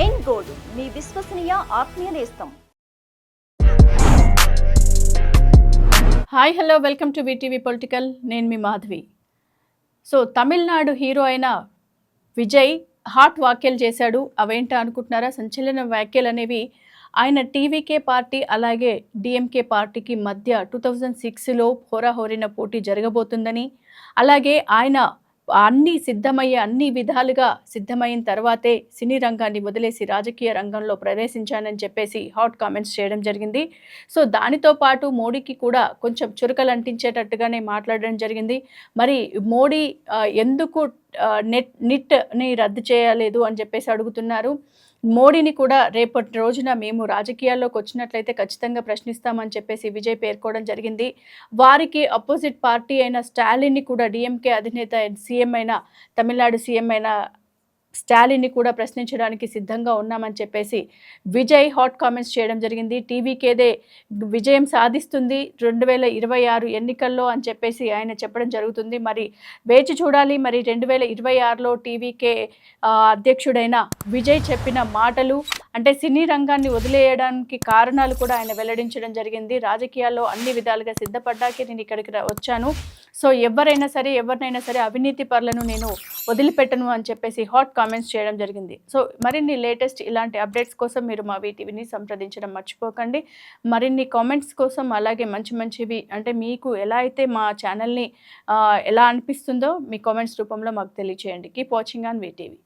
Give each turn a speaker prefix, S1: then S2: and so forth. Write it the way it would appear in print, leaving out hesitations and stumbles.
S1: ఎన్ gold మీ విశ్వసనీయ ఆత్మీయ నేస్తం.
S2: Hi hello welcome to VTV political. నేను మీ మాధవి. సో తమిళనాడు హీరో అయిన విజయ్ హాట్ వ్యాఖ్యలు చేశాడు. అవేంటా అనుకుంటున్నారా? సంచలన వ్యాఖ్యలు అనేవి ఆయన టీవీకే పార్టీ అలాగే డిఎంకే పార్టీకి మధ్య 2006లో హోరాహోరిన పోటీ జరగబోతుందని, అలాగే ఆయన అన్ని విధాలుగా సిద్ధమైన తర్వాతే సినీ రంగాన్ని వదిలేసి రాజకీయ రంగంలో ప్రవేశించానని చెప్పేసి హాట్ కామెంట్స్ చేయడం జరిగింది. సో దానితో పాటు మోడీకి కూడా కొంచెం చురకలు అంటించేటట్టుగానే మాట్లాడడం జరిగింది. మరి మోడీ ఎందుకు నిట్ని రద్దు చేయలేదు అని చెప్పేసి అడుగుతున్నారు. మోడీని కూడా రేపటి రోజున మేము రాజకీయాల్లోకి వచ్చినట్లయితే ఖచ్చితంగా ప్రశ్నిస్తామని చెప్పేసి విజయ్ పేర్కోవడం జరిగింది. వారికి అపోజిట్ పార్టీ అయిన స్టాలిన్ని కూడా డిఎంకే అధినేత సీఎం అయిన తమిళనాడు సీఎం అయిన స్టాలిన్ని కూడా ప్రశ్నించడానికి సిద్ధంగా ఉన్నామని చెప్పేసి విజయ్ హాట్ కామెంట్స్ చేయడం జరిగింది. టీవీకేదే విజయం సాధిస్తుంది 2026 ఎన్నికల్లో అని చెప్పేసి ఆయన చెప్పడం జరుగుతుంది. మరి వేచి చూడాలి. మరి 2026లో టీవీకే అధ్యక్షుడైన విజయ్ చెప్పిన మాటలు అంటే సినీ రంగాన్ని వదిలేయడానికి కారణాలు కూడా ఆయన వెల్లడించడం జరిగింది. రాజకీయాల్లో అన్ని విధాలుగా సిద్ధపడ్డాకే నేను ఇక్కడికి వచ్చాను. సో ఎవరినైనా సరే అవినీతి పరులను నేను వదిలిపెట్టను అని చెప్పేసి హాట్ కామెంట్స్ చేయడం జరిగింది. సో మరిన్ని లేటెస్ట్ ఇలాంటి అప్డేట్స్ కోసం మీరు మా వీటీవీని సంప్రదించడం మర్చిపోకండి. మరిన్ని కామెంట్స్ కోసం అలాగే మంచివి అంటే మీకు ఎలా అయితే మా ఛానల్ని ఎలా అనిపిస్తుందో మీ కామెంట్స్ రూపంలో మాకు తెలియచేయండి. Keep watching on VTV.